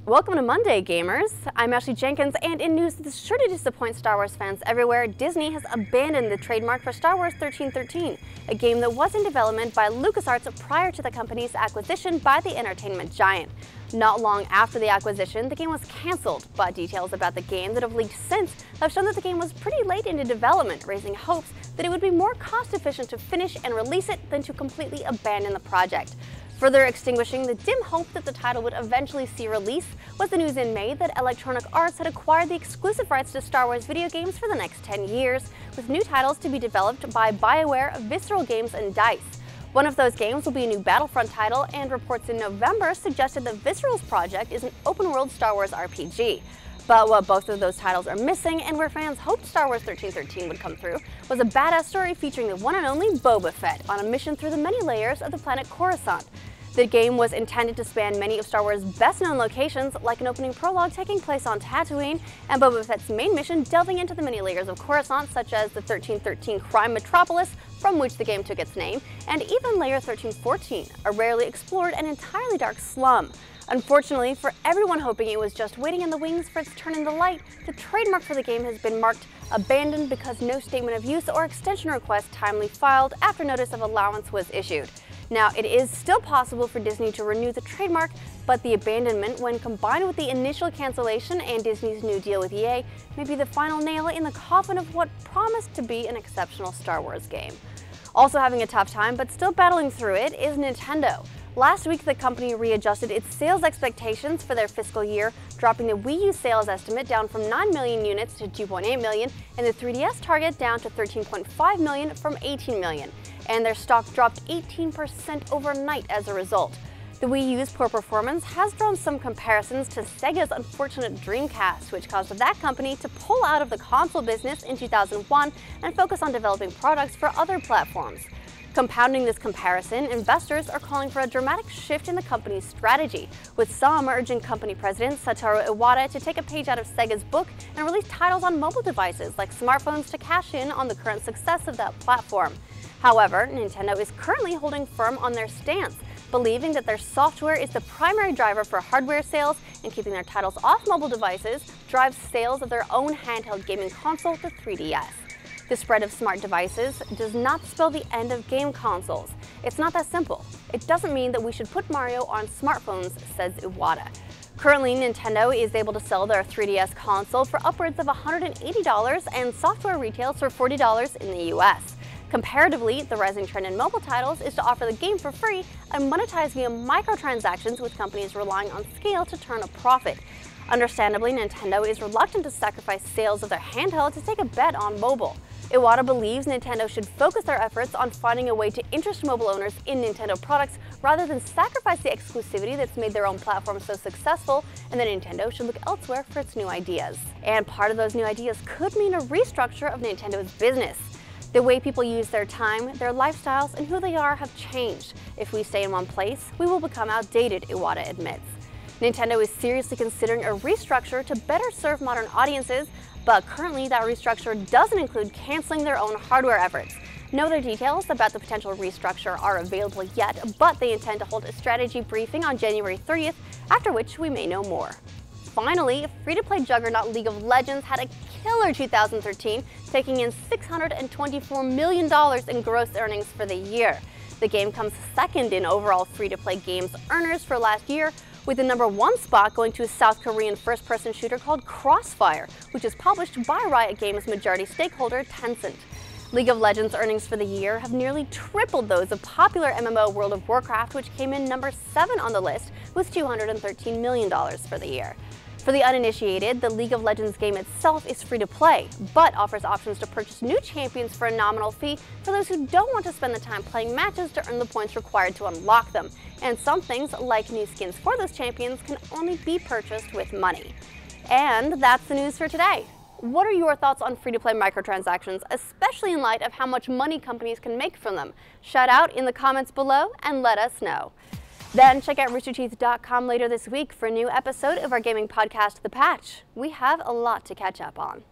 Welcome to Monday, gamers. I'm Ashley Jenkins, and in news that's sure to disappoint Star Wars fans everywhere, Disney has abandoned the trademark for Star Wars 1313, a game that was in development by LucasArts prior to the company's acquisition by the entertainment giant. Not long after the acquisition, the game was cancelled, but details about the game that have leaked since have shown that the game was pretty late into development, raising hopes that it would be more cost-efficient to finish and release it than to completely abandon the project. Further extinguishing the dim hope that the title would eventually see release was the news in May that Electronic Arts had acquired the exclusive rights to Star Wars video games for the next 10 years, with new titles to be developed by BioWare, Visceral Games, and DICE. One of those games will be a new Battlefront title, and reports in November suggested that Visceral's project is an open-world Star Wars RPG. But what both of those titles are missing, and where fans hoped Star Wars 1313 would come through, was a badass story featuring the one and only Boba Fett on a mission through the many layers of the planet Coruscant. The game was intended to span many of Star Wars' best-known locations, like an opening prologue taking place on Tatooine, and Boba Fett's main mission delving into the many layers of Coruscant, such as the 1313 crime metropolis, from which the game took its name, and even Layer 1314, a rarely explored and entirely dark slum. Unfortunately, for everyone hoping it was just waiting in the wings for its turn in the light, the trademark for the game has been marked abandoned because no statement of use or extension request timely filed after notice of allowance was issued. Now, it is still possible for Disney to renew the trademark, but the abandonment, when combined with the initial cancellation and Disney's new deal with EA, may be the final nail in the coffin of what promised to be an exceptional Star Wars game. Also having a tough time, but still battling through it, is Nintendo. Last week, the company readjusted its sales expectations for their fiscal year, dropping the Wii U sales estimate down from 9 million units to 2.8 million, and the 3DS target down to 13.5 million from 18 million. And their stock dropped 18% overnight as a result. The Wii U's poor performance has drawn some comparisons to Sega's unfortunate Dreamcast, which caused that company to pull out of the console business in 2001 and focus on developing products for other platforms. Compounding this comparison, investors are calling for a dramatic shift in the company's strategy, with some urging company president Satoru Iwata to take a page out of Sega's book and release titles on mobile devices like smartphones to cash in on the current success of that platform. However, Nintendo is currently holding firm on their stance, believing that their software is the primary driver for hardware sales, and keeping their titles off mobile devices drives sales of their own handheld gaming console, the 3DS. The spread of smart devices does not spell the end of game consoles. It's not that simple. It doesn't mean that we should put Mario on smartphones, says Iwata. Currently, Nintendo is able to sell their 3DS console for upwards of $180, and software retails for $40 in the US. Comparatively, the rising trend in mobile titles is to offer the game for free and monetize via microtransactions, with companies relying on scale to turn a profit. Understandably, Nintendo is reluctant to sacrifice sales of their handheld to take a bet on mobile. Iwata believes Nintendo should focus their efforts on finding a way to interest mobile owners in Nintendo products rather than sacrifice the exclusivity that's made their own platform so successful, and that Nintendo should look elsewhere for its new ideas. And part of those new ideas could mean a restructure of Nintendo's business. The way people use their time, their lifestyles, and who they are have changed. If we stay in one place, we will become outdated, Iwata admits. Nintendo is seriously considering a restructure to better serve modern audiences, but currently that restructure doesn't include canceling their own hardware efforts. No other details about the potential restructure are available yet, but they intend to hold a strategy briefing on January 30th, after which we may know more. Finally, free-to-play juggernaut League of Legends had a killer 2013, taking in $624 million in gross earnings for the year. The game comes second in overall free-to-play games earners for last year, with the #1 spot going to a South Korean first-person shooter called Crossfire, which is published by Riot Games' majority stakeholder Tencent. League of Legends earnings for the year have nearly tripled those of popular MMO World of Warcraft, which came in #7 on the list with $213 million for the year. For the uninitiated, the League of Legends game itself is free to play, but offers options to purchase new champions for a nominal fee for those who don't want to spend the time playing matches to earn the points required to unlock them. And some things, like new skins for those champions, can only be purchased with money. And that's the news for today. What are your thoughts on free-to-play microtransactions, especially in light of how much money companies can make from them? Shout out in the comments below and let us know. Then check out roosterteeth.com later this week for a new episode of our gaming podcast, The Patch. We have a lot to catch up on.